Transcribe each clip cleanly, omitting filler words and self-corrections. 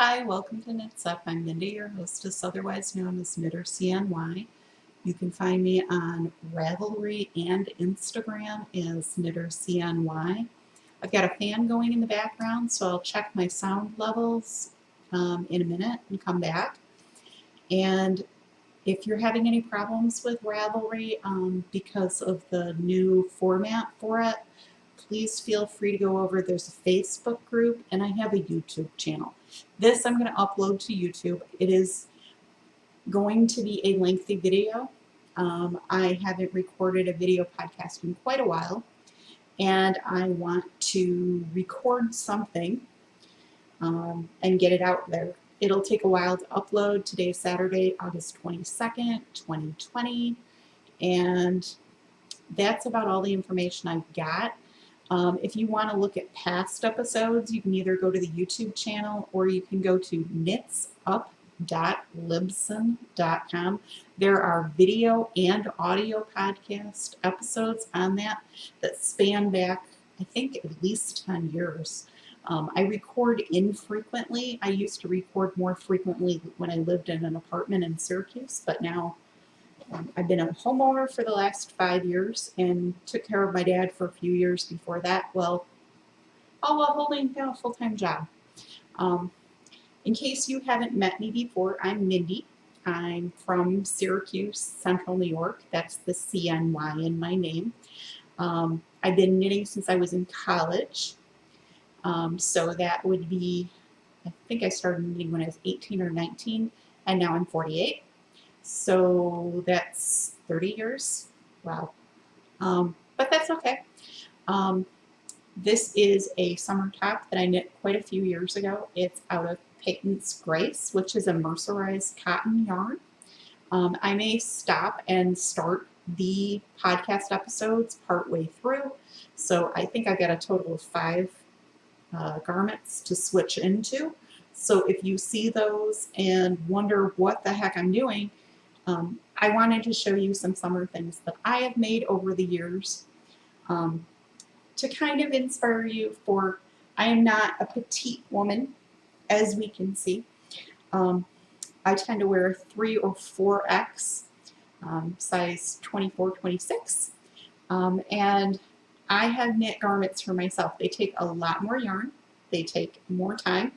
Hi, welcome to Knits Up. I'm Mindy, your hostess, otherwise known as Knitter CNY. You can find me on Ravelry and Instagram as Knitter CNY. I've got a fan going in the background, so I'll check my sound levels in a minute and come back. And if you're having any problems with Ravelry because of the new format for it, please feel free to go over. There's a Facebook group and I have a YouTube channel. This I'm going to upload to YouTube. It is going to be a lengthy video. I haven't recorded a video podcast in quite a while, and I want to record something and get it out there. It'll take a while to upload. Today's Saturday, August 22nd, 2020, and that's about all the information I've got. If you want to look at past episodes, you can either go to the YouTube channel or you can go to knitsup.libsyn.com. There are video and audio podcast episodes on that span back, I think, at least 10 years. I record infrequently. I used to record more frequently when I lived in an apartment in Syracuse, but now I've been a homeowner for the last 5 years and took care of my dad for a few years before that, all while holding down a full-time job. In case you haven't met me before, I'm Mindy. I'm from Syracuse, Central New York. That's the CNY in my name. I've been knitting since I was in college. So that would be, I think I started knitting when I was 18 or 19, and now I'm 48. So that's 30 years. Wow. But that's okay. This is a summer top that I knit quite a few years ago. It's out of Peyton's Grace, which is a mercerized cotton yarn. I may stop and start the podcast episodes partway through. So I think I've got a total of 5 garments to switch into. So if you see those and wonder what the heck I'm doing, I wanted to show you some summer things that I have made over the years to kind of inspire you for, I am not a petite woman, as we can see. I tend to wear 3 or 4X, size 24, 26, and I have knit garments for myself. They take a lot more yarn, they take more time.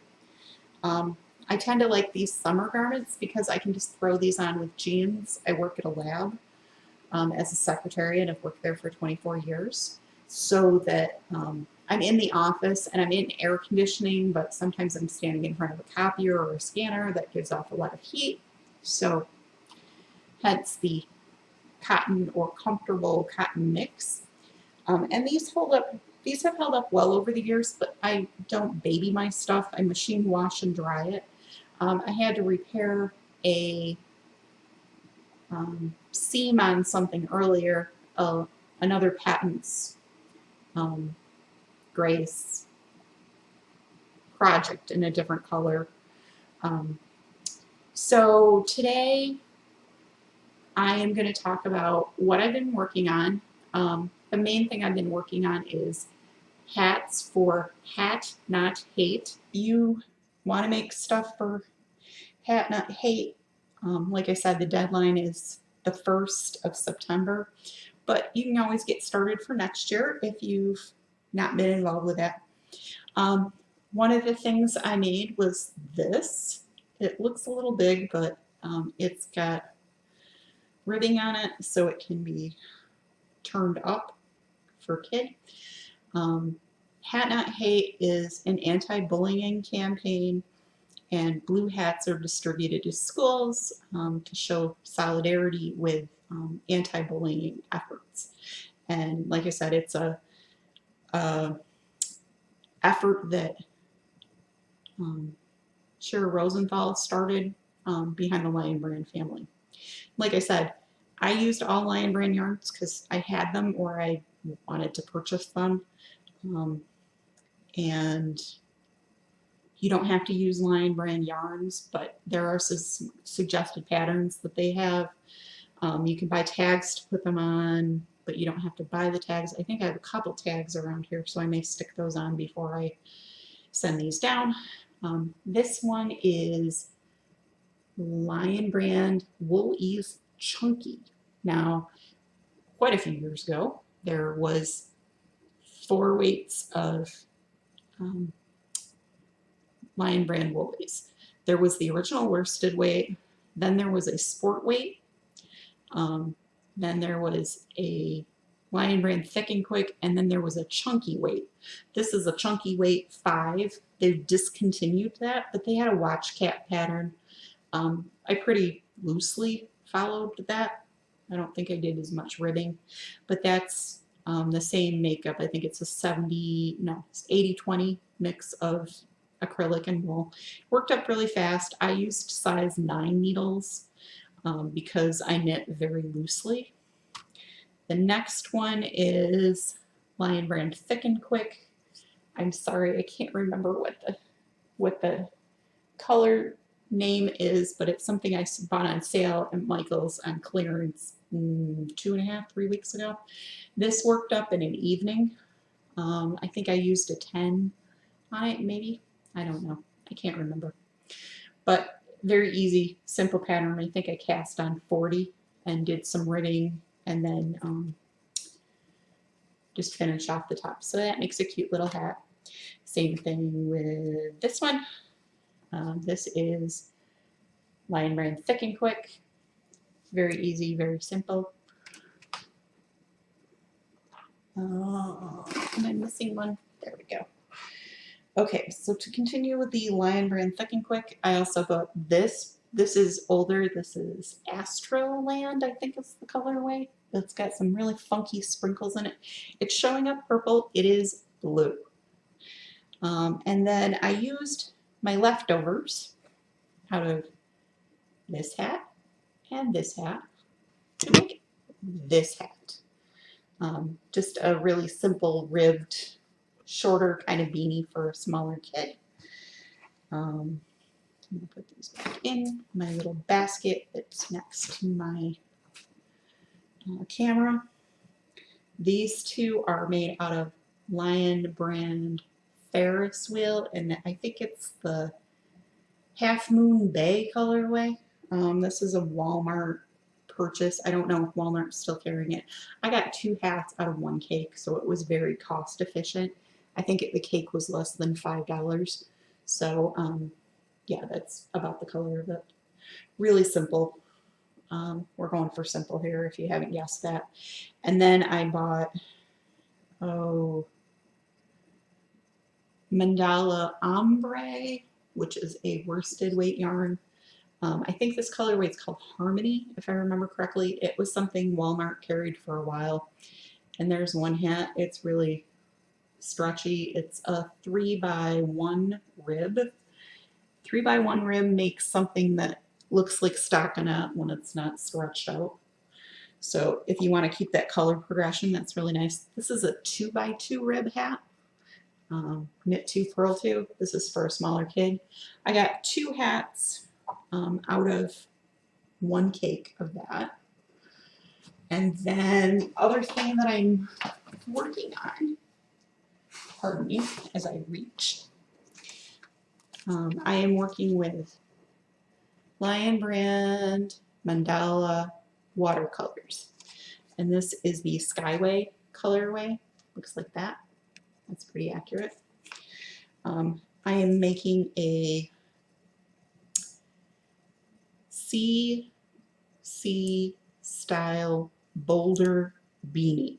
I tend to like these summer garments because I can just throw these on with jeans. I work at a lab as a secretary and I've worked there for 24 years. So that I'm in the office and I'm in air conditioning, but sometimes I'm standing in front of a copier or a scanner that gives off a lot of heat. So hence the cotton or comfortable cotton mix. And these hold up. These have held up well over the years, but I don't baby my stuff. I machine wash and dry it. I had to repair a seam on something earlier, another Patents Grace project in a different color. So today I am going to talk about what I've been working on. The main thing I've been working on is hats for Hat Not Hate. You want to make stuff for Hat Not Hate. Like I said, the deadline is the 1st of September, but you can always get started for next year if you've not been involved with that. One of the things I made was this. It looks a little big, but it's got ribbing on it so it can be turned up for a kid. Hat Not Hate is an anti-bullying campaign, and blue hats are distributed to schools to show solidarity with anti-bullying efforts. And like I said, it's a effort that Shira Rosenthal started behind the Lion Brand family. Like I said, I used all Lion Brand yarns because I had them or I wanted to purchase them. And you don't have to use Lion Brand yarns, but there are some suggested patterns that they have. You can buy tags to put them on, but you don't have to buy the tags. I think I have a couple tags around here, so I may stick those on before I send these down. This one is Lion Brand Wool Ease Chunky. Now, quite a few years ago, there was 4 weights of um, Lion Brand Woolies. There was the original worsted weight, then there was a sport weight, um, then there was a Lion Brand Thick and Quick, and then there was a chunky weight. This is a chunky weight 5. They've discontinued that, but they had a watch cap pattern. I pretty loosely followed that. I don't think I did as much ribbing, but that's the same makeup. I think it's a 70, no, it's 80-20 mix of acrylic and wool. Worked up really fast. I used size 9 needles because I knit very loosely. The next one is Lion Brand Thick and Quick. I'm sorry, I can't remember what the color name is, but it's something I bought on sale at Michael's on clearance 2.5, 3 weeks ago. This worked up in an evening. I think I used a 10 on it, maybe. I don't know. I can't remember. But very easy, simple pattern. I think I cast on 40 and did some ribbing and then just finish off the top. So that makes a cute little hat. Same thing with this one. This is Lion Brand Thick and Quick. Very easy, very simple. Am I missing one? There we go. Okay, so to continue with the Lion Brand Thick and Quick, I also got this. This is older. This is Astroland, I think is the colorway. It's got some really funky sprinkles in it. It's showing up purple. It is blue. And then I used my leftovers out of this hat and this hat to make this hat. Just a really simple ribbed, shorter kind of beanie for a smaller kid. I'm going to put these back in my little basket that's next to my camera. These two are made out of Lion Brand Ferris wheel, and I think it's the Half Moon Bay colorway. This is a Walmart purchase. I don't know if Walmart's still carrying it. I got 2 hats out of 1 cake, so it was very cost efficient. I think the cake was less than $5. So yeah, that's about the color of it. Really simple. We're going for simple here if you haven't guessed that. And then I bought, Mandala Ombre, which is a worsted weight yarn. I think this colorway is called Harmony, if I remember correctly. It was something Walmart carried for a while. And there's one hat. It's really stretchy. It's a 3x1 rib. 3x1 rib makes something that looks like stockinette when it's not stretched out. So if you want to keep that color progression, that's really nice. This is a 2x2 rib hat. Knit 2, purl 2. This is for a smaller kid. I got 2 hats out of 1 cake of that. And then other thing that I'm working on, pardon me as I reach, I am working with Lion Brand Mandala watercolors. And this is the Skyway colorway. Looks like that. That's pretty accurate. I am making a CC style boulder beanie.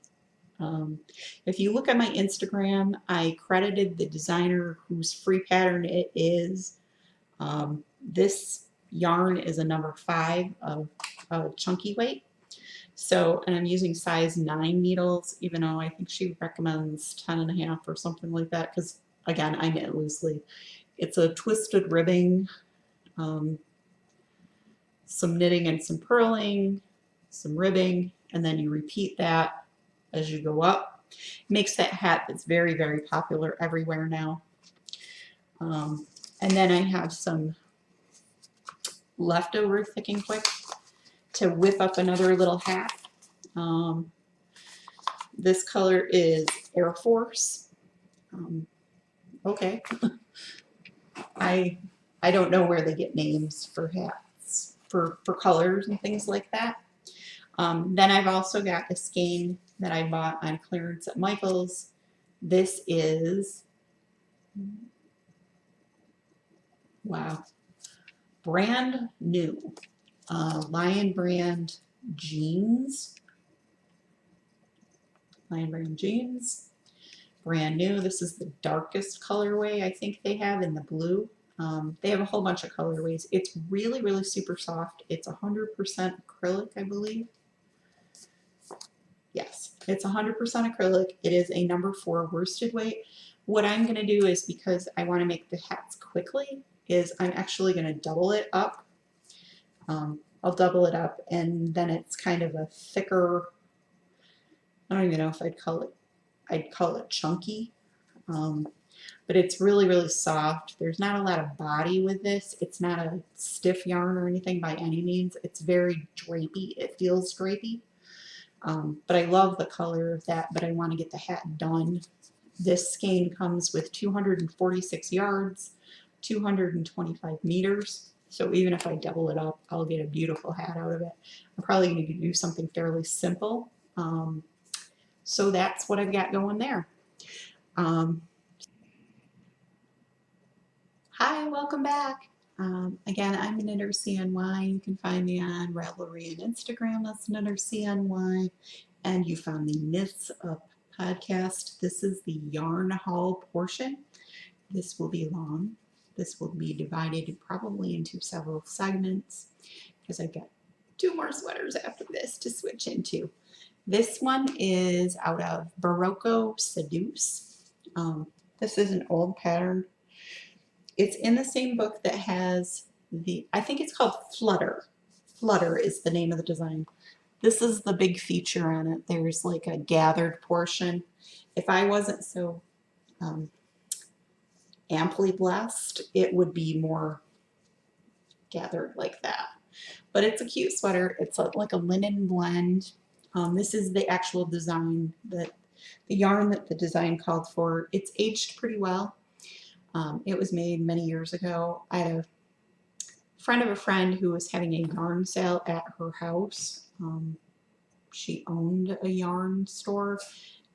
If you look at my Instagram, I credited the designer whose free pattern it is. This yarn is a number 5 of chunky weight. So, and I'm using size 9 needles, even though I think she recommends 10.5 or something like that, because again, I knit loosely. It's a twisted ribbing, some knitting and some purling, some ribbing, and then you repeat that as you go up. It makes that hat that's very, very popular everywhere now. And then I have some leftover Thick and Quick to whip up another little hat. This color is Air Force. Okay. I I don't know where they get names for hats for colors and things like that. Then I've also got a skein that I bought on clearance at Michael's. This is, wow, brand new. Lion brand jeans. Lion brand jeans. Brand new. This is the darkest colorway I think they have in the blue. They have a whole bunch of colorways. It's really, really super soft. It's 100% acrylic, I believe. Yes, it's 100% acrylic. It is a number 4 worsted weight. What I'm going to do is, because I want to make the hats quickly, is I'm actually going to double it up. I'll double it up, and then it's kind of a thicker, I don't even know if I'd call it chunky. But it's really, really soft. There's not a lot of body with this. It's not a stiff yarn or anything by any means. It's very drapey. It feels drapey. But I love the color of that, but I want to get the hat done. This skein comes with 246 yards, 225 meters. So even if I double it up, I'll get a beautiful hat out of it. I'm probably going to do something fairly simple. So that's what I've got going there. Hi, welcome back. Again, I'm Knitter CNY. You can find me on Ravelry and Instagram. That's Knitter CNY. And you found the Knits Up podcast. This is the yarn haul portion. This will be long. This will be divided probably into several segments because I've got 2 more sweaters after this to switch into. This one is out of Barocco Seduce. This is an old pattern. It's in the same book that has I think it's called Flutter. Flutter is the name of the design. This is the big feature on it. There's like a gathered portion. If I wasn't so amply blessed, it would be more gathered like that. But it's a cute sweater. It's like a linen blend. This is the actual design, the yarn that the design called for. It's aged pretty well. It was made many years ago. I had a friend of a friend who was having a yarn sale at her house. She owned a yarn store,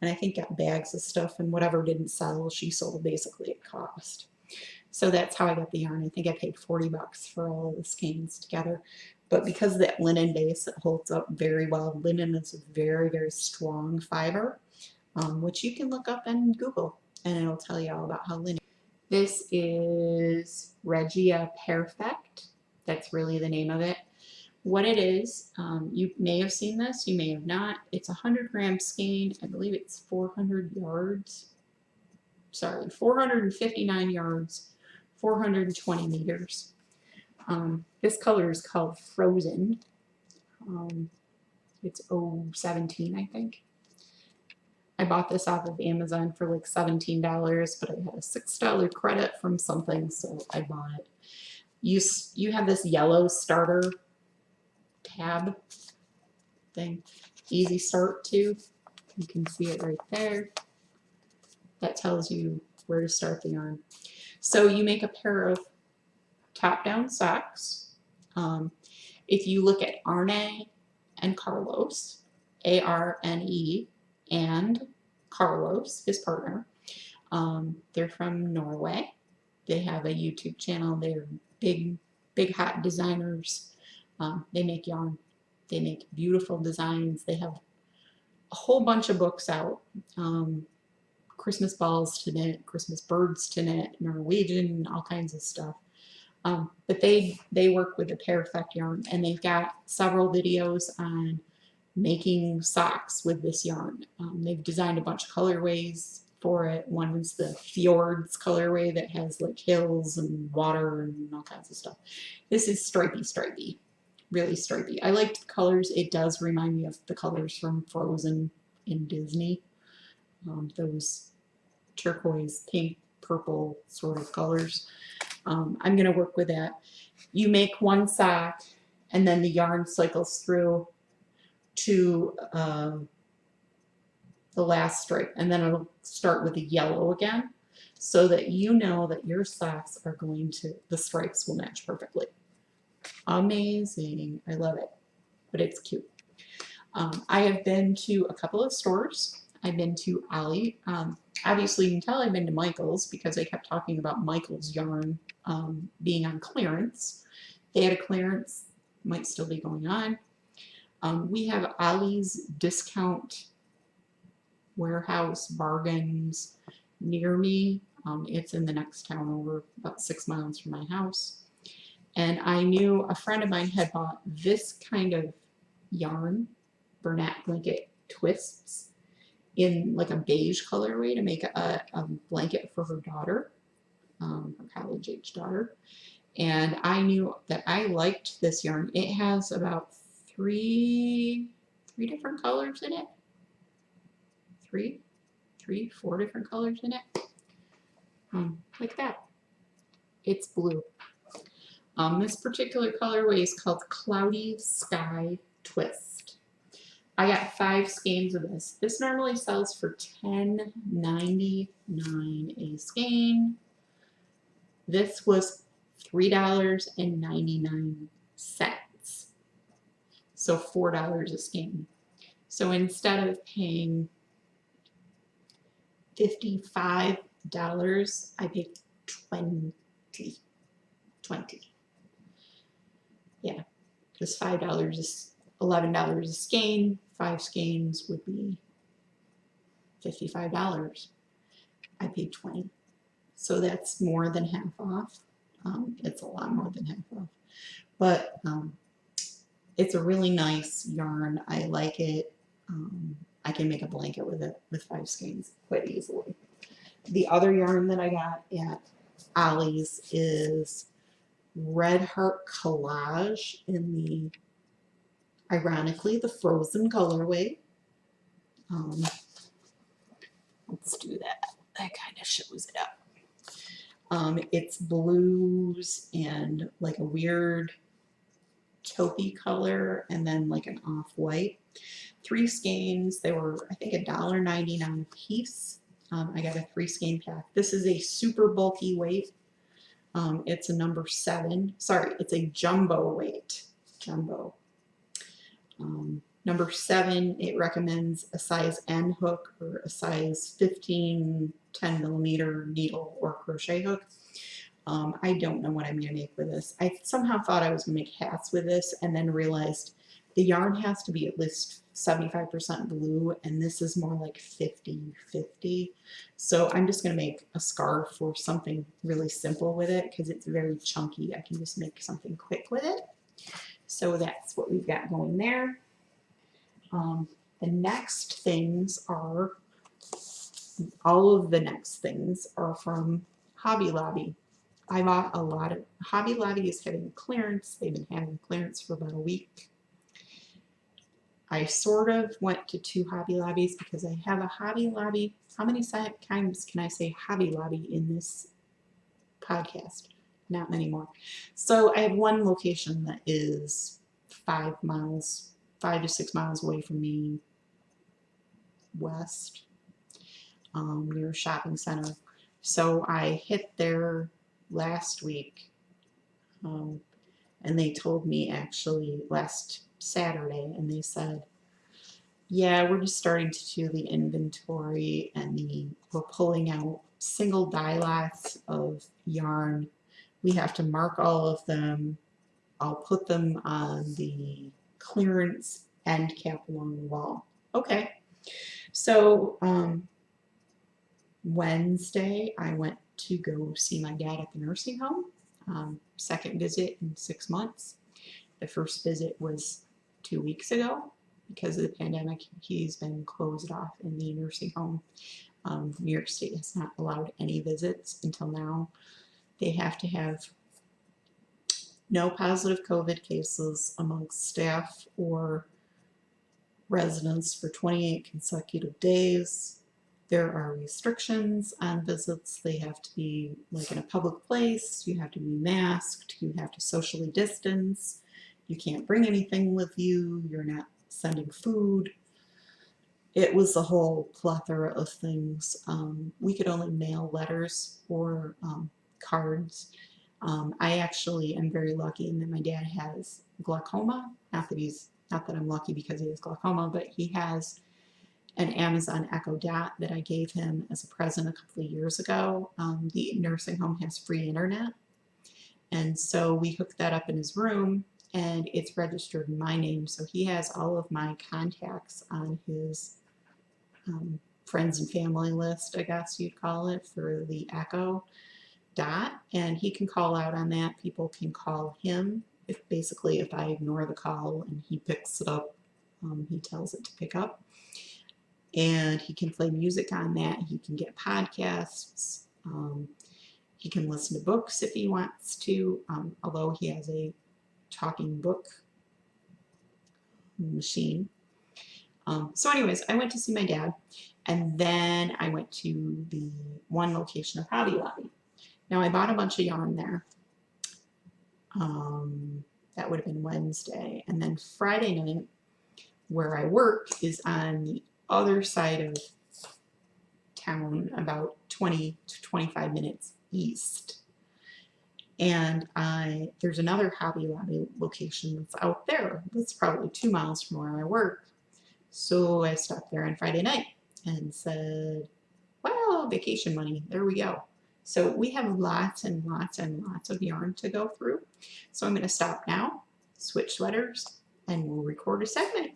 and I think got bags of stuff, and whatever didn't sell, she sold basically at cost. So that's how I got the yarn. I think I paid 40 bucks for all of the skeins together. But because of that linen base, it holds up very well. Linen is a very, very strong fiber, which you can look up and Google, and it'll tell you all about how linen. This is Regia Perfect. That's really the name of it. What it is, you may have seen this, you may have not. It's a 100-gram skein. I believe it's 400 yards. Sorry, 459 yards, 420 meters. This color is called Frozen. It's 017, I think. I bought this off of Amazon for like $17, but I had a $6 credit from something, so I bought it. You have this yellow starter tab thing, easy start to. You can see it right there. That tells you where to start the yarn. So you make a pair of top-down socks. If you look at Arne and Carlos, A-R-N-E, and Carlos, his partner. They're from Norway. They have a YouTube channel. They're big, hot designers. They make yarn. They make beautiful designs. They have a whole bunch of books out. Christmas balls to knit, Christmas birds to knit, Norwegian, all kinds of stuff. But they work with the Perfect yarn, and they've got several videos on making socks with this yarn. They've designed a bunch of colorways for it. One is the Fjords colorway that has like hills and water and all kinds of stuff. This is stripy, really stripy. I liked the colors. It does remind me of the colors from Frozen in Disney. Those turquoise, pink, purple sort of colors. I'm going to work with that. You make one sock, and then the yarn cycles through to the last stripe, and then it'll start with the yellow again. so that you know that your socks are going to, the stripes will match perfectly. Amazing. I love it, but it's cute. I have been to a couple of stores. I've been to Ollie. Obviously, you can tell I've been to Michael's because I kept talking about Michael's yarn being on clearance. They had a clearance, might still be going on. We have Ollie's discount warehouse bargains near me. It's in the next town over, about 6 miles from my house. And I knew a friend of mine had bought this kind of yarn, Bernat blanket twists, in like a beige colorway to make a blanket for her daughter, her college age daughter. And I knew that I liked this yarn. It has about three different colors in it. Four different colors in it. Like that. It's blue. This particular colorway is called Cloudy Sky Twist. I got 5 skeins of this. This normally sells for $10.99 a skein. This was $3.99. So $4 a skein. So instead of paying $55, I paid $20. Yeah, because $5 is $11 a skein. 5 skeins would be $55. I paid $20. So that's more than half off. It's a lot more than half off. But it's a really nice yarn. I like it. I can make a blanket with it with 5 skeins quite easily. The other yarn that I got at Ollie's is Red Heart Collage in the, ironically, the frozen colorway. Let's do that. That kind of shows it up. It's blues and like a weird taupey color and then like an off-white. 3 skeins. They were, I think, $1.99 a piece. I got a 3 skein pack. This is a super bulky weight. It's a number 7. Sorry, it's a jumbo weight. Jumbo. Number 7, it recommends a size N hook or a size 15, 10 millimeter needle or crochet hook. I don't know what I'm going to make with this. I somehow thought I was going to make hats with this and then realized the yarn has to be at least 75% blue, and this is more like 50-50. So I'm just going to make a scarf or something really simple with it because it's very chunky. I can just make something quick with it. So that's what we've got going there. The next things are, all of the next things are from Hobby Lobby. I bought a lot of, Hobby Lobby is having clearance. They've been having clearance for about a week. I sort of went to 2 Hobby Lobbies because I have a Hobby Lobby. How many times can I say Hobby Lobby in this podcast? Not many more. So I have one location that is 5 to 6 miles away from me, west, near a shopping center. So I hit there last week, and they told me actually last Saturday, and they said, yeah, we're just starting to do the inventory and we're pulling out single dye lots of yarn. We have to mark all of them. I'll put them on the clearance end cap along the wall. Okay. So Wednesday I went to go see my dad at the nursing home. Second visit in 6 months. The first visit was 2 weeks ago. Because of the pandemic, he's been closed off in the nursing home. New York State has not allowed any visits until now. They have to have no positive COVID cases amongst staff or residents for 28 consecutive days. There are restrictions on visits. They have to be like in a public place. You have to be masked. You have to socially distance. You can't bring anything with you. You're not sending food. it was a whole plethora of things. We could only mail letters or cards. I actually am very lucky in that my dad has glaucoma. Not that I'm lucky because he has glaucoma, but he has an Amazon Echo Dot that I gave him as a present a couple of years ago. The nursing home has free internet, and so we hooked that up in his room, and it's registered in my name. So he has all of my contacts on his friends and family list, I guess you'd call it, for the Echo Dot, and he can call out on that. People can call him if I ignore the call and he picks it up, he tells it to pick up, and he can play music on that. He can get podcasts. He can listen to books if he wants to, although he has a talking book machine. So anyways, I went to see my dad, and then I went to the one location of Hobby Lobby. Now I bought a bunch of yarn there. That would have been Wednesday. And then Friday night, where I work is on the other side of town, about 20 to 25 minutes east. And there's another Hobby Lobby location that's out there. That's probably 2 miles from where I work. So I stopped there on Friday night and said, well, vacation money, there we go. So we have lots and lots and lots of yarn to go through. So I'm going to stop now, switch sweaters, and we'll record a segment.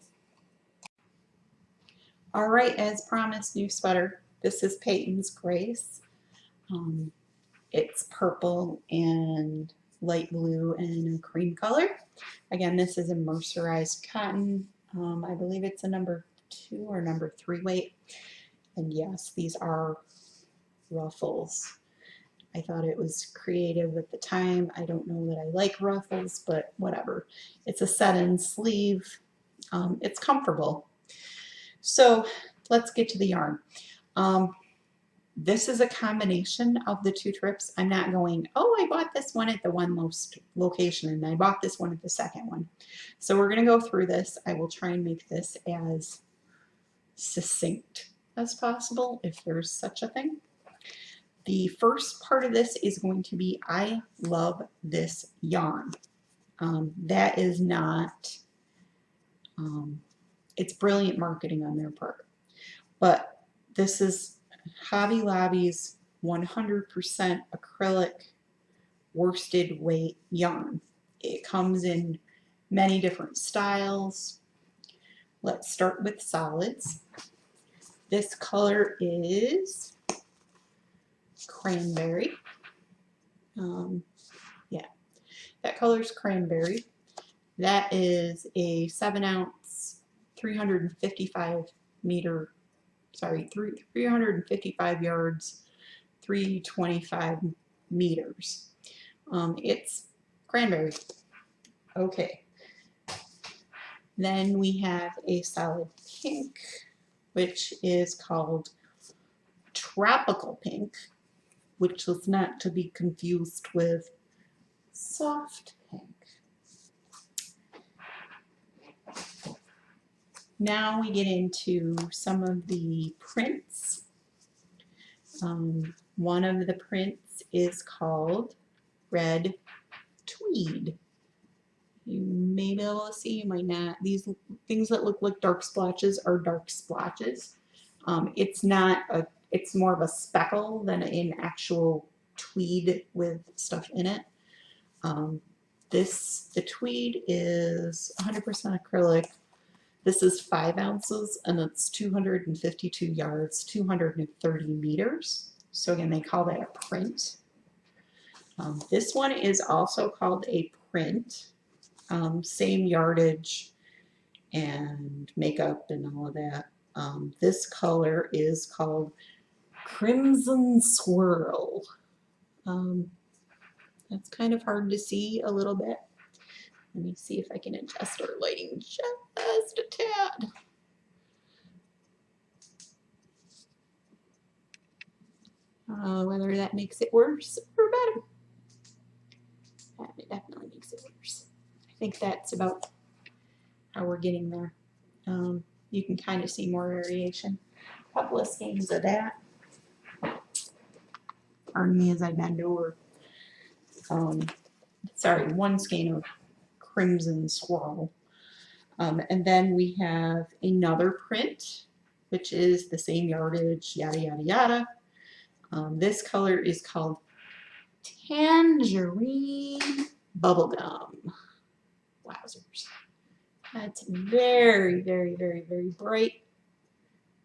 All right, as promised, new sweater. This is Peyton's Grace. It's purple and light blue and a cream color. Again, this is a mercerized cotton. I believe it's a number 2 or number 3 weight. And yes, these are ruffles. I thought it was creative at the time. I don't know that I like ruffles, but whatever. It's a set-in sleeve. It's comfortable. So let's get to the yarn. This is a combination of the 2 trips. I'm not going, oh, I bought this one at the one location and I bought this one at the second one. So we're going to go through this. I will try and make this as succinct as possible, if there's such a thing. The first part of this is going to be, I love this yarn. That is not, it's brilliant marketing on their part. But this is Hobby Lobby's 100% acrylic worsted weight yarn. It comes in many different styles. Let's start with solids. This color is cranberry. Yeah, that color is cranberry. That is a 7-ounce, 355 yards, 325 meters. It's cranberry. Okay. Then we have a solid pink, which is called tropical pink, which is not to be confused with soft pink. Now we get into some of the prints. One of the prints is called Red Tweed. You may be able to see, you might not. These things that look like dark splotches are dark splotches. It's more of a speckle than an actual tweed with stuff in it. The tweed is 100% acrylic. This is 5 ounces and it's 252 yards, 230 meters. So again, they call that a print. This one is also called a print. Same yardage and makeup and all of that. This color is called Crimson Swirl. That's kind of hard to see a little bit. Let me see if I can adjust our lighting just a tad. Whether that makes it worse or better. It definitely makes it worse. I think that's about how we're getting there. you can kind of see more variation. A couple of skeins of that. Pardon me as I bend over. Sorry, one skein of crimson swirl. And then we have another print, which is the same yardage, yada, yada, yada. This color is called Tangerine Bubblegum. Wowzers. That's very, very, very, very bright.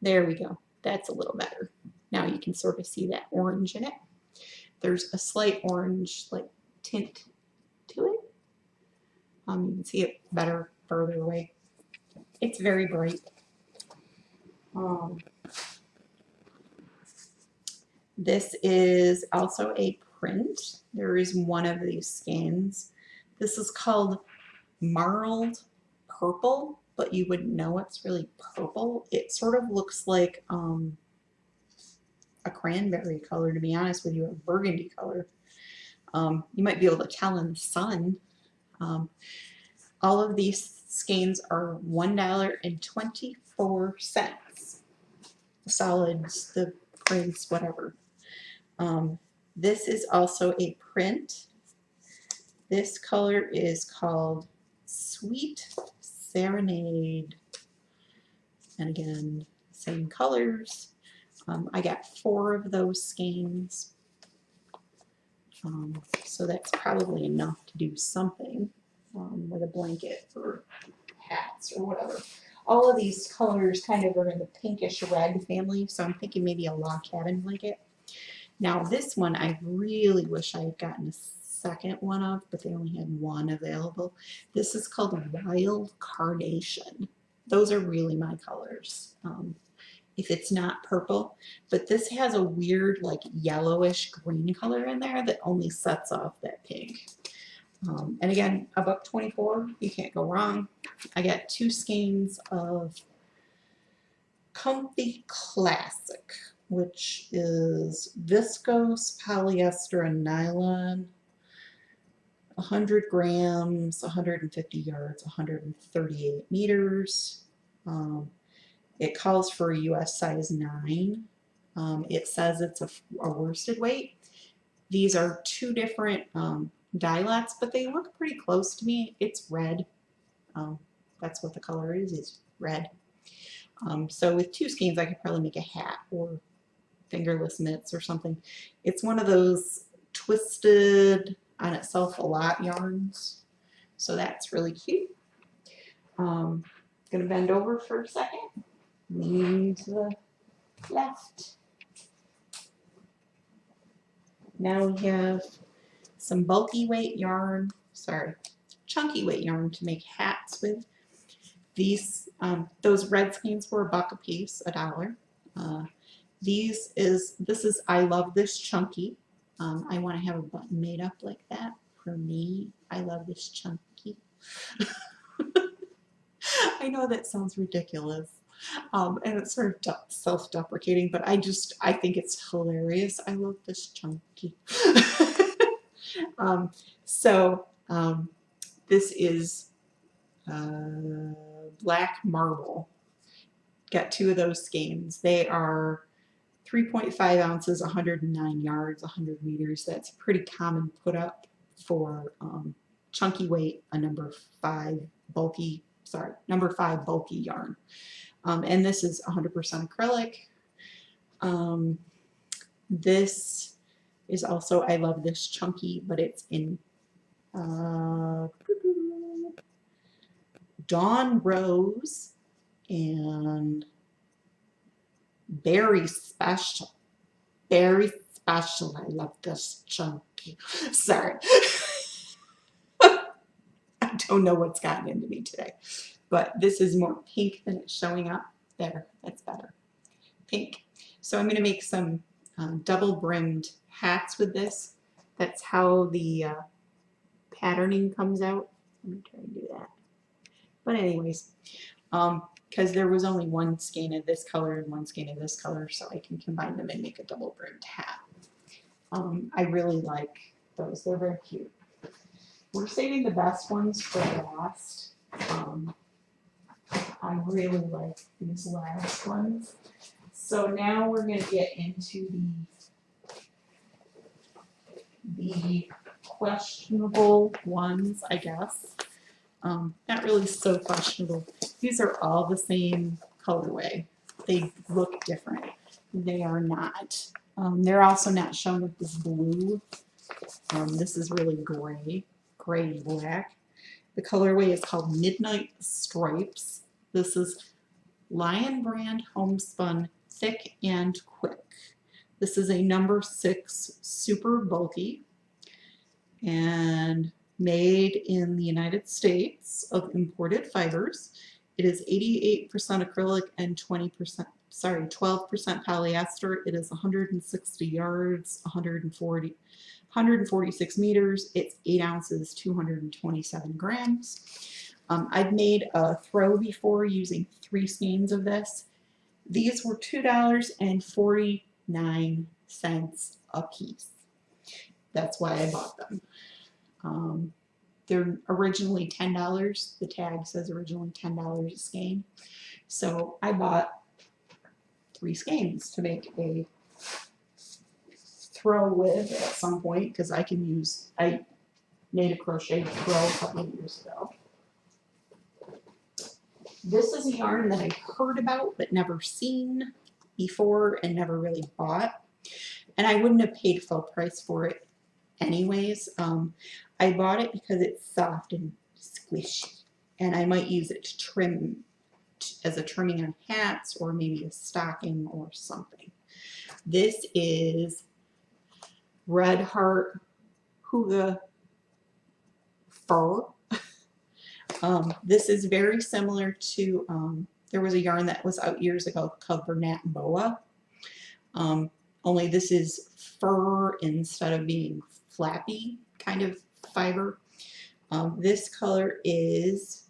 There we go. That's a little better. Now you can sort of see that orange in it. There's a slight orange like tint to it. You can see it better further away. It's very bright. This is also a print. There is one of these skeins. This is called Marled Purple, but you wouldn't know it's really purple. It sort of looks like a cranberry color, to be honest with you, a burgundy color. You might be able to tell in the sun. All of these skeins are $1.24. The solids, the prints, whatever. This is also a print. This color is called Sweet Serenade. And again, same colors. I got 4 of those skeins. So that's probably enough to do something with a blanket or hats or whatever. All of these colors kind of are in the pinkish red family, so I'm thinking maybe a log cabin blanket. Now this one I really wish I had gotten a second one of, but they only had one available. This is called Wild Carnation. Those are really my colors. If it's not purple, but this has a weird like yellowish green color in there that only sets off that pink. And again, $1.24, you can't go wrong. I got 2 skeins of Comfy Classic, which is viscose, polyester, and nylon. 100 grams, 150 yards, 138 meters. It calls for a US size 9. It says it's a worsted weight. These are 2 different dye lots, but they look pretty close to me. It's red. That's what the color is red. So with 2 skeins, I could probably make a hat or fingerless mitts or something. It's one of those twisted on itself a lot yarns. So that's really cute. Gonna bend over for a second. Lean to the left. Now we have some bulky weight yarn, chunky weight yarn to make hats with. These, those red skeins were $1 a piece, $1. This is I Love This Chunky. I want to have a button made up like that for me. I love this chunky. I know that sounds ridiculous. And it's sort of self-deprecating, but I think it's hilarious. I love this chunky. This is Black Marble. Got 2 of those skeins. They are 3.5 ounces, 109 yards, 100 meters. That's pretty common put up for chunky weight, a number 5 bulky yarn. And this is 100% acrylic. This is also I Love This Chunky, but it's in Dawn Rose and Berry Special. Berry Special. I love this chunky. Sorry. I don't know what's gotten into me today. But this is more pink than it's showing up. There, that's better. Pink. So I'm going to make some double-brimmed hats with this. That's how the patterning comes out. Let me try and do that. But anyways, because there was only 1 skein of this color and 1 skein of this color, so I can combine them and make a double-brimmed hat. I really like those. They're very cute. We're saving the best ones for last. I really like these last ones. So now we're gonna get into the questionable ones, I guess. Not really so questionable. These are all the same colorway. They look different. They are not. They're also not shown with this blue. This is really gray and black. The colorway is called Midnight Stripes. This is Lion Brand Homespun Thick and Quick. This is a number 6 super bulky and made in the United States of imported fibers. It is 88% acrylic and 12% polyester. It is 160 yards, 146 meters. It's 8 ounces, 227 grams. I've made a throw before using 3 skeins of this. These were $2.49 a piece. That's why I bought them. They're originally $10. The tag says originally $10 a skein. So I bought 3 skeins to make a throw with at some point because I made a crochet throw a couple of years ago. This is a yarn that I've heard about but never seen before and never really bought. And I wouldn't have paid full price for it anyways. I bought it because it's soft and squishy, and I might use it to trim as a trimming on hats or maybe a stocking or something. This is Red Heart Huga Fur. This is very similar to, there was a yarn that was out years ago called Bernat Boa. Only this is fur instead of being flappy kind of fiber. This color is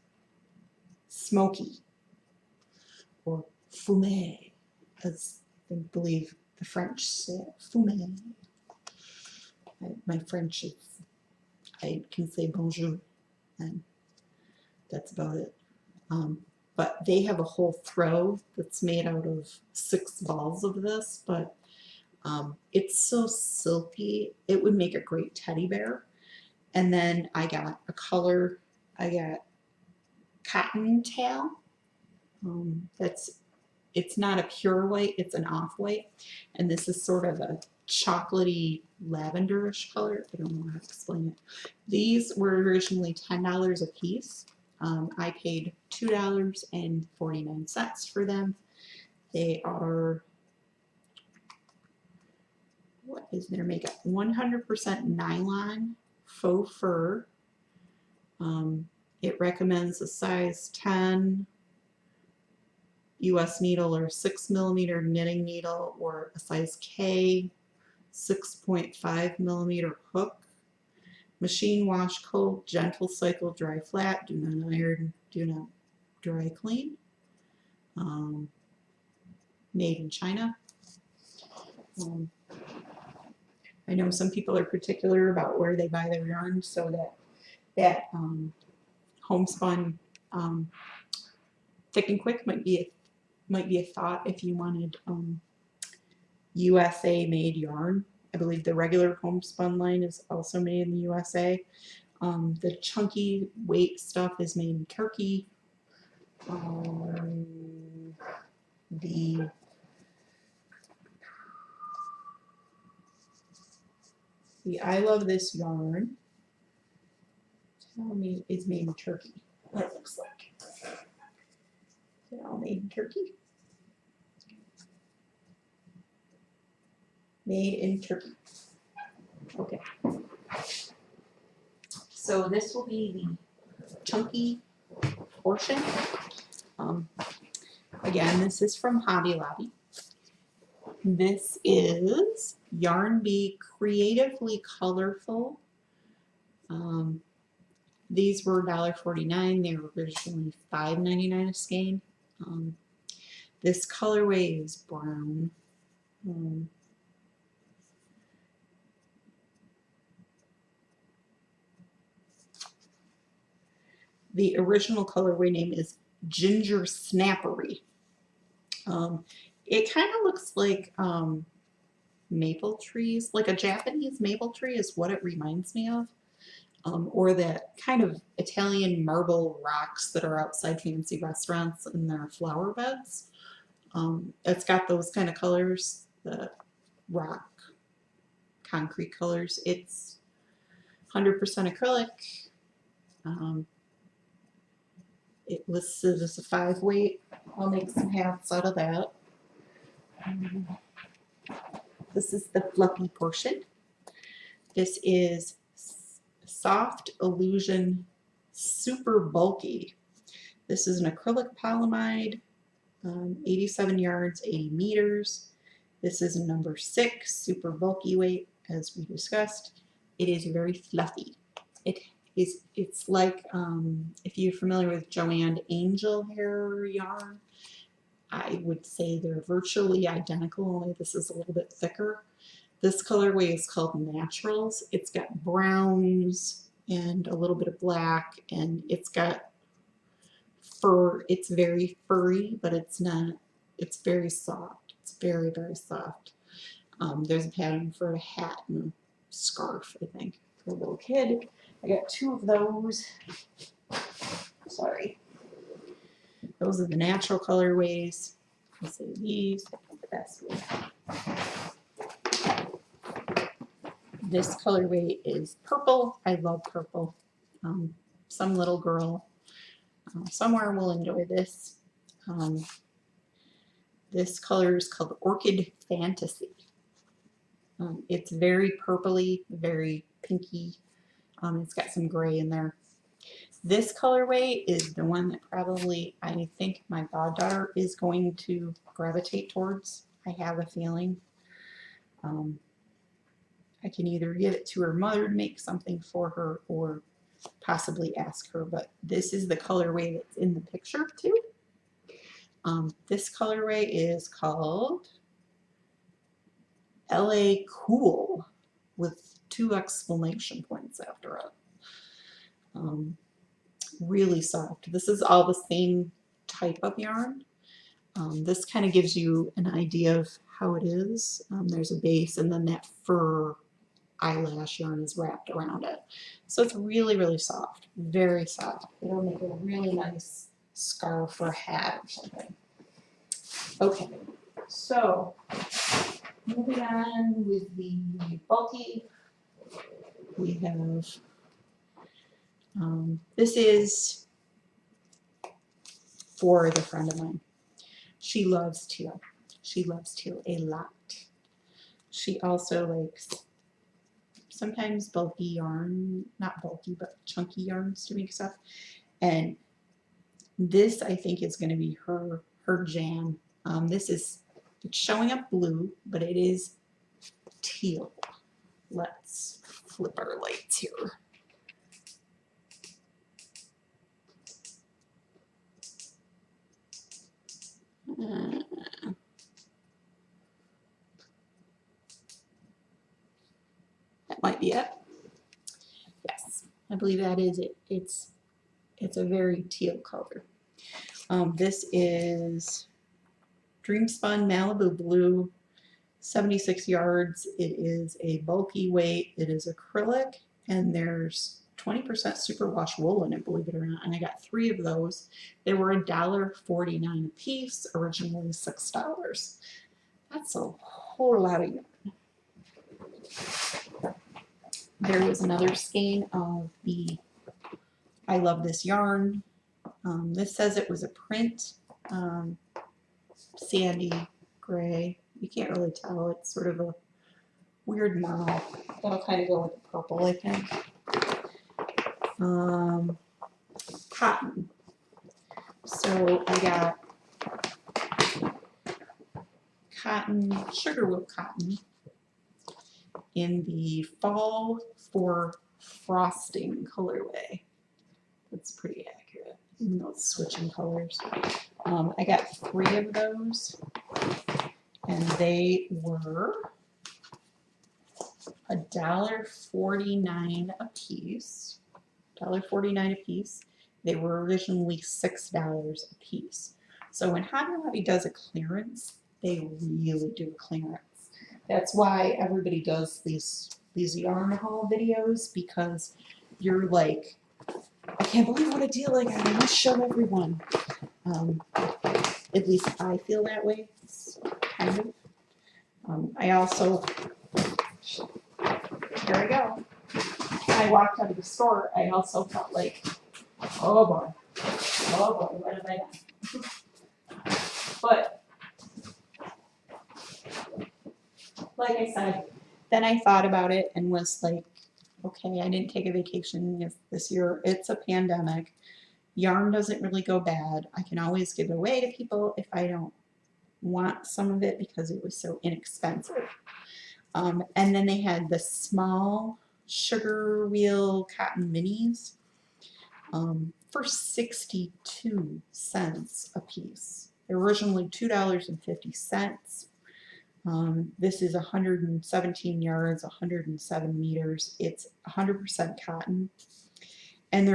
smoky or fumé, as I believe the French say, fumé. My French is, I can say bonjour, and that's about it. But they have a whole throw that's made out of 6 balls of this, but it's so silky, it would make a great teddy bear. And then I got a color, I got Cottontail. It's not a pure white, it's an off-white. And this is sort of a chocolatey lavenderish color. I don't know how to explain it. These were originally $10 a piece. I paid $2.49 for them. They are, what is their makeup? 100% nylon faux fur. It recommends a size 10 US needle or 6mm knitting needle, or a size K 6.5mm hook. Machine wash cold, gentle cycle, dry flat, do not iron, do not dry clean. Made in China. I know some people are particular about where they buy their yarn, so that homespun thick and quick might be a thought if you wanted USA made yarn. I believe the regular homespun line is also made in the USA. The chunky weight stuff is made in Turkey. The I Love This yarn, tell me, is made in Turkey. That looks like. They're all made in Turkey. Made in Turkey. Okay. So this will be the chunky portion. Again, this is from Hobby Lobby. This is Yarn Bee Creatively Colorful. These were $1.49. They were originally $5.99 a skein. This colorway is brown. The original colorway name is ginger snappery. It kind of looks like maple trees, like a Japanese maple tree is what it reminds me of. Or that kind of Italian marble rocks that are outside fancy restaurants in their flower beds. It's got those kind of colors, the rock concrete colors. It's 100% acrylic. It lists it as a 5 weight. I'll make some hats out of that. This is the fluffy portion. This is Soft Illusion Super Bulky. This is an acrylic polyamide, 87 yards, 80 meters. This is a number 6, super bulky weight, as we discussed. It is very fluffy. It's like, if you're familiar with Joanne Angel hair yarn, I would say they're virtually identical, only this is a little bit thicker. This colorway is called Naturals. It's got browns and a little bit of black, and it's got fur. It's very furry, but it's not, it's very soft. It's very, very soft. There's a pattern for a hat and a scarf, I think, for a little kid. I got 2 of those. Sorry. Those are the natural colorways. Let's say these, the best way. This colorway is purple. I love purple. Some little girl somewhere will enjoy this. This color is called Orchid Fantasy. It's very purpley, very pinky. It's got some gray in there. This colorway is the one that probably I think my goddaughter is going to gravitate towards. I have a feeling. I can either give it to her mother to make something for her or possibly ask her, but this is the colorway that's in the picture too. This colorway is called LA Cool with 2 exclamation points after it. Really soft. This is all the same type of yarn. This kind of gives you an idea of how it is. There's a base and then that fur eyelash yarn is wrapped around it. So it's really, really soft, very soft. It'll make a really nice scarf or hat or something. Okay, so moving on with the bulky, we have, this is for the friend of mine. She loves teal. She loves teal a lot. She also likes sometimes bulky yarn, not bulky, but chunky yarns to make stuff. And this, I think, is going to be her jam. It's showing up blue, but it is teal. Let's flip our lights here. That might be it. Yes, I believe that is it. It's a very teal color. This is Dreamspun Malibu Blue, 76 yards. It is a bulky weight. It is acrylic, and there's 20% superwash wool in it, believe it or not. And I got 3 of those. They were $1.49 a piece, originally $6. That's a whole lot of yarn. There was another skein of the I Love This Yarn. This says it was a print, sandy gray. You can't really tell. It's sort of a weird mauve. That'll kind of go with the purple, I think. Cotton. So I got cotton, sugar wool cotton in the Fall for Frosting colorway. That's pretty accurate, even though it's switching colors. I got 3 of those, and they were $1.49 a piece. $1.49 a piece. They were originally $6 a piece. So when Hobby Lobby does a clearance, they really do a clearance. That's why everybody does these yarn haul videos, because you're like, I can't believe what a deal I got. I must show everyone. At least I feel that way, kind of. I also, here I go. I walked out of the store, I also felt like, oh boy, what have I done? But like I said, then I thought about it and was like, okay, I didn't take a vacation this year. It's a pandemic. Yarn doesn't really go bad. I can always give it away to people if I don't want some of it because it was so inexpensive. And then they had the small sugar wheel cotton minis for 62 cents a piece. They're originally $2.50. This is 117 yards, 107 meters. It's 100% cotton. And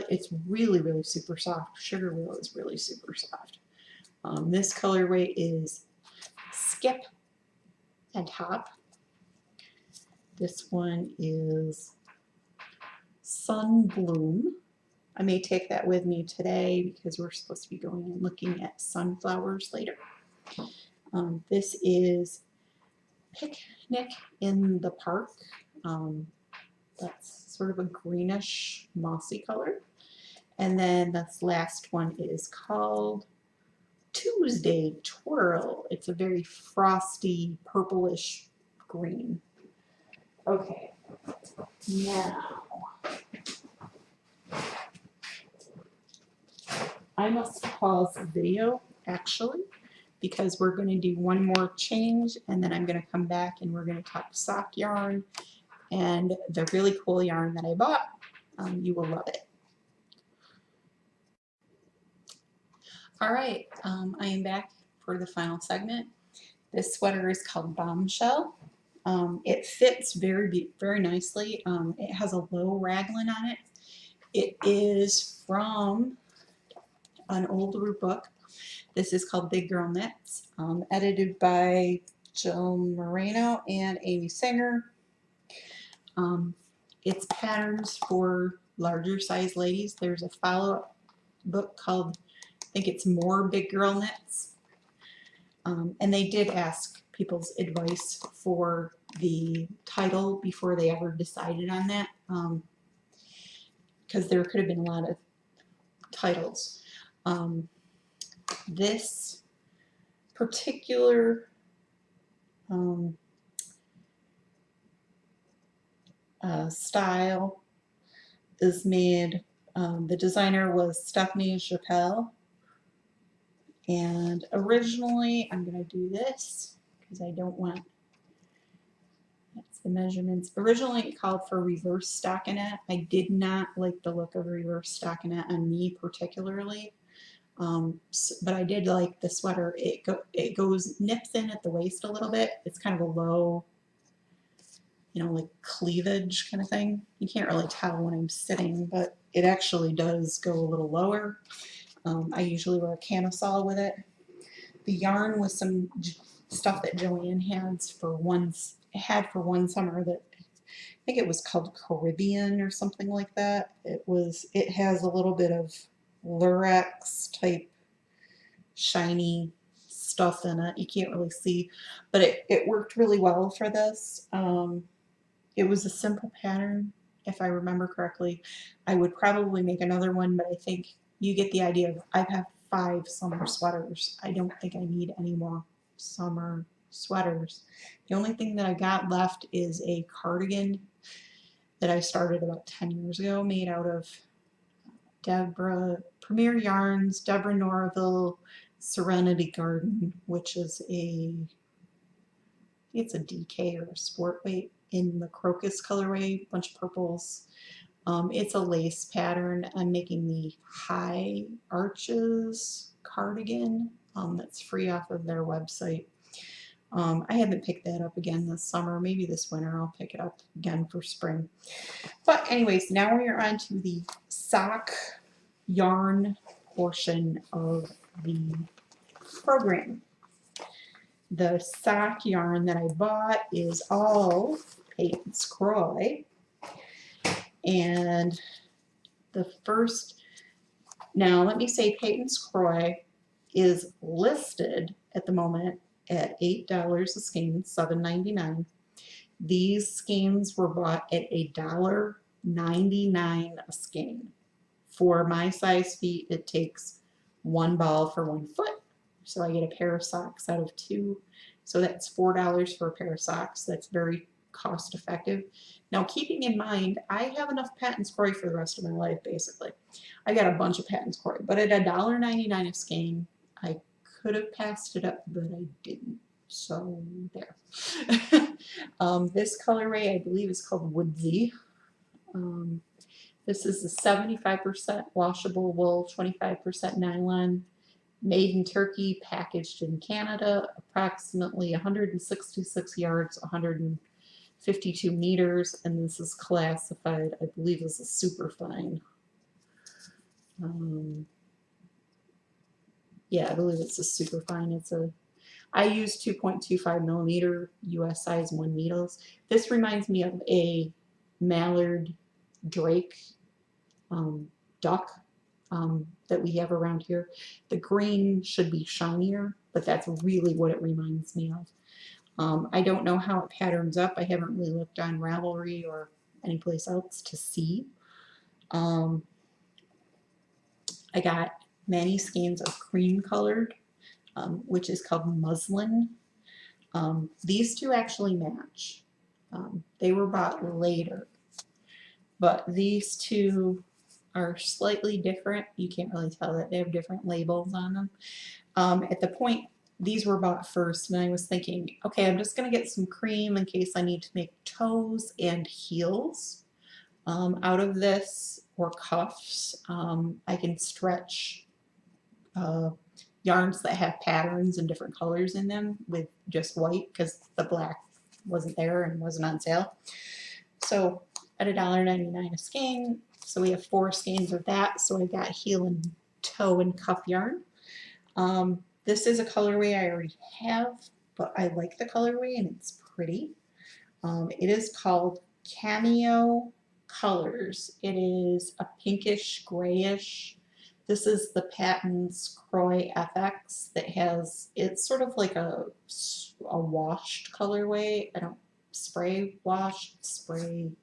it's really super soft. Sugar wheel is really super soft. This colorway is Skip and Hop. This one is Sun Bloom. I may take that with me today because we're supposed to be going and looking at sunflowers later. This is Picnic in the Park. That's sort of a greenish mossy color. And then this last one is called Tuesday Twirl. It's a very frosty purplish green. Okay, now I must pause the video actually, because we're going to do one more change and then I'm going to come back and we're going to talk sock yarn and the really cool yarn that I bought. You will love it. All right, I am back for the final segment. This sweater is called Bombshell. It fits very nicely. It has a low raglan on it. It is from an older book. This is called Big Girl Knits, edited by Jill Moreno and Amy Singer. It's patterns for larger size ladies. There's a follow-up book called, I think it's More Big Girl Knits. And they did ask people's advice for the title before they ever decided on that, because there could have been a lot of titles. This particular style is made, the designer was Stephanie Chappelle, and originally I'm going to do this because I don't want, that's the measurements. Originally it called for reverse stockinette. I did not like the look of reverse stockinette on me particularly, but I did like the sweater. It goes, nips in at the waist a little bit. It's kind of a low, you know, like cleavage kind of thing. You can't really tell when I'm sitting, but it actually does go a little lower. I usually wear a camisole with it. The yarn was some stuff that Joanne had for one summer that I think it was called Caribbean or something like that. It has a little bit of lurex type shiny stuff in it. You can't really see, but it worked really well for this. It was a simple pattern, if I remember correctly. I would probably make another one, but I think you get the idea of, I've had 5 summer sweaters. I don't think I need any more summer sweaters. The only thing that I got left is a cardigan that I started about 10 years ago, made out of Premier Yarns, Deborah Norville, Serenity Garden, which is it's a DK or a sport weight in the crocus colorway, bunch of purples. It's a lace pattern. I'm making the high arches cardigan that's free off of their website. I haven't picked that up again this summer. Maybe this winter I'll pick it up again for spring. But anyways, now we are on to the sock yarn portion of the program. The sock yarn that I bought is all Peyton's Croy, and the first, now let me say Peyton's Croy is listed at the moment at $8 a skein, $7.99. These skeins were bought at $1.99 a skein. For my size feet, it takes one ball for 1 foot. So I get a pair of socks out of 2. So that's $4 for a pair of socks. That's very cost effective. Now keeping in mind, I have enough Patton's Croy for the rest of my life basically. I got a bunch of Patton's Croy, but at $1.99 a skein, I could have passed it up, but I didn't. So there. This colorway I believe is called Woodsy. This is a 75% washable wool, 25% nylon, made in Turkey, packaged in Canada, approximately 166 yards, 152 meters, and this is classified, I believe, as a super fine. Yeah, I believe it's a super fine. I use 2.25 millimeter US size 1 needles. This reminds me of a mallard drake duck that we have around here. The green should be shinier, but that's really what it reminds me of. I don't know how it patterns up. I haven't really looked on Ravelry or anyplace else to see. I got many skeins of cream colored, which is called muslin. These two actually match. They were bought later, but these two are slightly different. You can't really tell that they have different labels on them. At the point, these were bought first, and I was thinking, okay, I'm just going to get some cream in case I need to make toes and heels out of this, or cuffs. I can stretch yarns that have patterns and different colors in them with just white because the black wasn't there and wasn't on sale. So at $1.99 a skein, so we have 4 skeins of that. So I got heel and toe and cuff yarn. This is a colorway I already have, but I like the colorway and it's pretty. It is called Cameo Colors. It is a pinkish grayish. This is the Patton's Croy FX that has, it's sort of like a washed colorway. I don't spray wash, spray.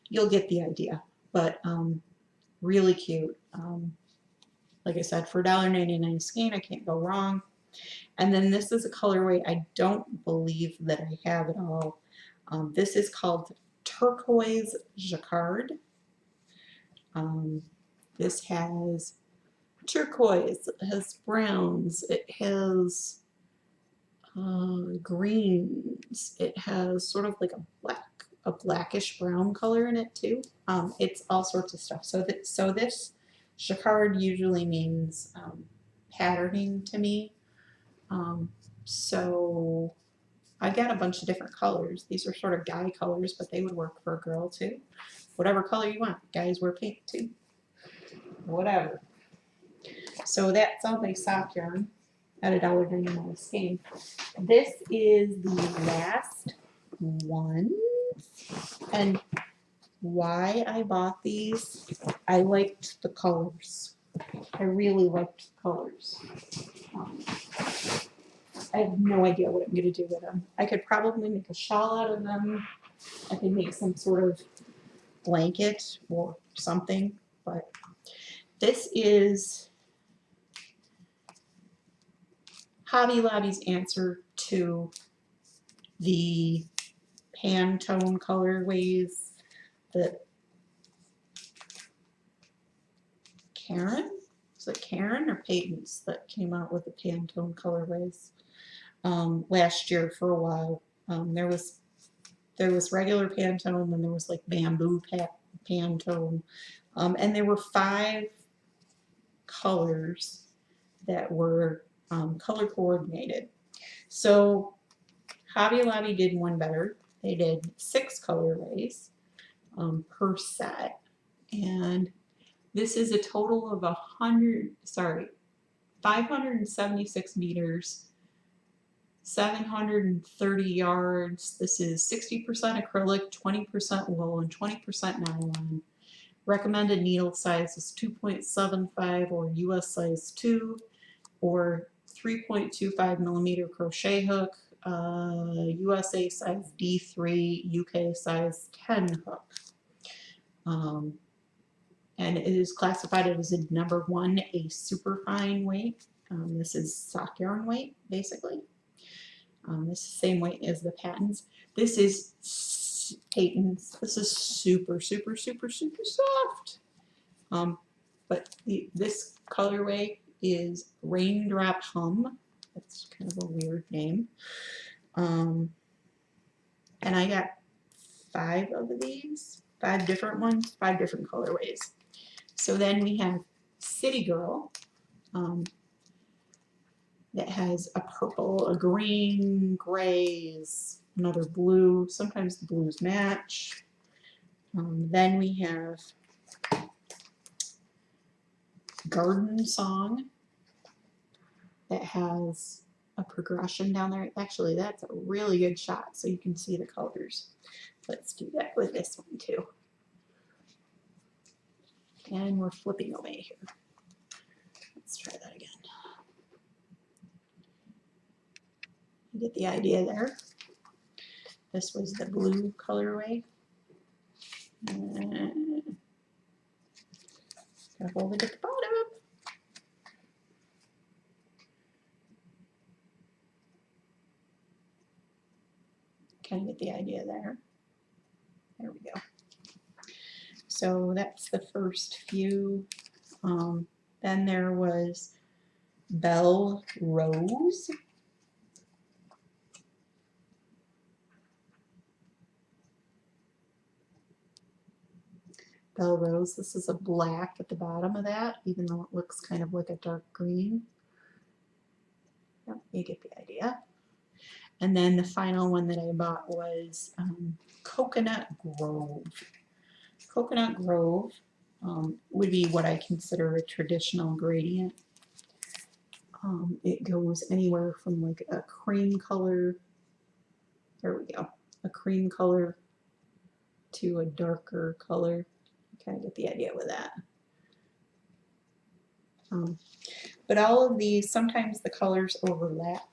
You'll get the idea, but really cute. Like I said, for $1.99 a skein, I can't go wrong. And then this is a colorway I don't believe that I have at all. This is called Turquoise Jacquard. This has turquoise, it has browns, it has greens, it has sort of like a blackish brown color in it too. It's all sorts of stuff. So this jacquard usually means patterning to me. So I got a bunch of different colors. These are sort of guy colors, but they would work for a girl too. Whatever color you want. Guys wear pink too. Whatever. So that's all my sock yarn at $1.99 a skein. This is the last one. And why I bought these, I liked the colors. I really liked the colors. I have no idea what I'm going to do with them. I could probably make a shawl out of them. I could make some sort of blanket or something, but this is Hobby Lobby's answer to the Pantone colorways that Karen, is it Karen or Peyton's that came out with the Pantone colorways last year for a while. There was regular Pantone, and there was like bamboo Pantone, and there were 5 colors that were color coordinated. So Hobby Lobby did one better. They did 6 colorways per set, and This is a total of 576 meters, 730 yards. This is 60% acrylic, 20% wool, and 20% nylon. Recommended needle size is 2.75 or US size 2 or 3.25 millimeter crochet hook, USA size D3, UK size 10 hook. And it is classified as a number 1, a super fine weight. This is sock yarn weight, basically. This is the same weight as the patents. This is Peyton's. This is super, super, super, super soft. But this colorway is Raindrop Hum. That's kind of a weird name. And I got 5 of these, 5 different ones, 5 different colorways. So then we have City Girl, that has a purple, a green, grays, another blue. Sometimes the blues match. Then we have Garden Song that has a progression down there. Actually, that's a really good shot so you can see the colors. Let's do that with this one too. And we're flipping away here. Let's try that again. You get the idea there. This was the blue colorway. And gotta hold it at the bottom. Kind of get the idea there. There we go. So that's the first few. Then there was Belle Rose. Belle Rose, this is a black at the bottom of that, even though it looks kind of like a dark green. Yep, you get the idea. And then the final one that I bought was Coconut Grove. Coconut Grove would be what I consider a traditional gradient. It goes anywhere from like a cream color, there we go, a cream color to a darker color. You kind of get the idea with that. But all of these, sometimes the colors overlap.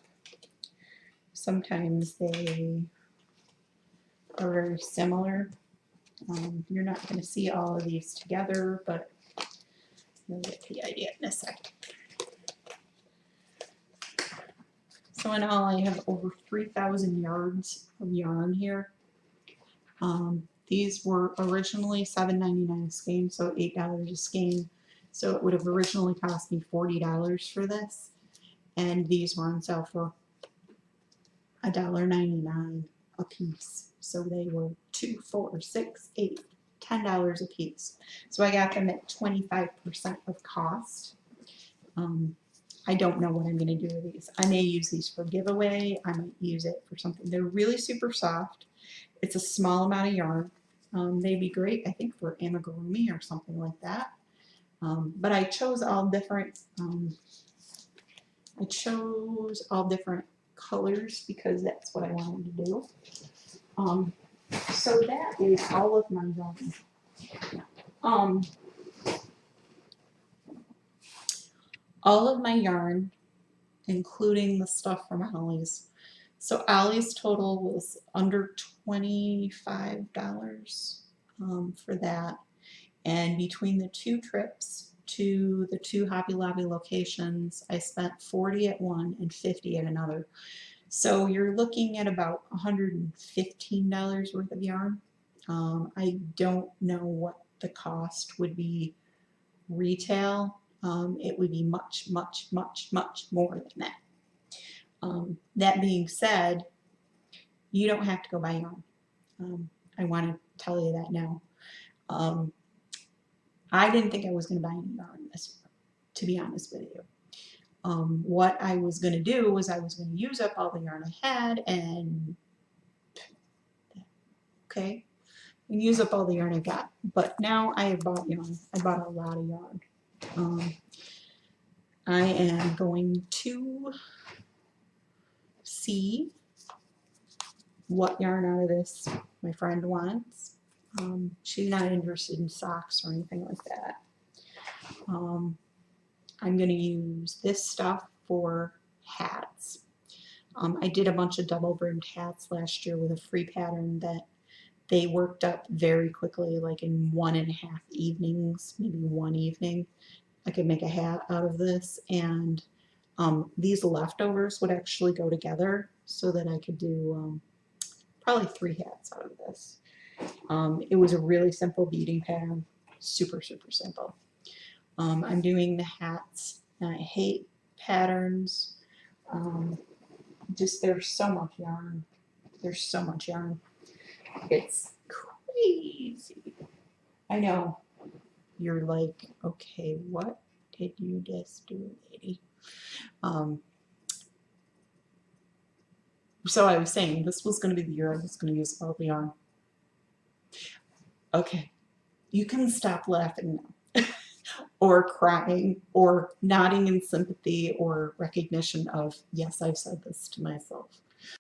Sometimes they are very similar. You're not going to see all of these together, but you'll get the idea in a second. So in all, I have over 3,000 yards of yarn here. These were originally $7.99 a skein, so $8 a skein. So it would have originally cost me $40 for this, and these were on sale for $1.99 a piece. So they were $2, $4, $6, $8, $10 a piece. So I got them at 25% of cost. I don't know what I'm going to do with these. I may use these for giveaway. I might use it for something. They're really super soft. It's a small amount of yarn. They'd be great, I think, for amigurumi or something like that. But I chose all different. Colors because that's what I wanted to do. So that is all of my yarn. All of my yarn, including the stuff from Ollie's. So Ollie's total was under $25 for that. And between the 2 trips to the 2 Hobby Lobby locations, I spent $40 at one and $50 at another. So you're looking at about $115 worth of yarn. I don't know what the cost would be retail. It would be much, much, much, much more than that. That being said, you don't have to go buy yarn. I want to tell you that now. I didn't think I was going to buy any yarn this year, to be honest with you. What I was going to do was I was going to use up all the yarn I had, and okay, and use up all the yarn I got. But now I have bought yarn. I bought a lot of yarn. I am going to see what yarn out of this my friend wants. She's not interested in socks or anything like that. I'm going to use this stuff for hats. I did a bunch of double brimmed hats last year with a free pattern that they worked up very quickly, like in 1.5 evenings, maybe one evening. I could make a hat out of this, and these leftovers would actually go together so that I could do probably 3 hats out of this. It was a really simple beading pattern, super, super simple. I'm doing the hats, and I hate patterns. Just there's so much yarn. There's so much yarn. It's crazy. I know. You're like, okay, what did you just do, lady? So I was saying this was going to be the year I was going to use all the yarn. Okay, you can stop laughing now. Or crying, or nodding in sympathy, or recognition of, yes, I've said this to myself.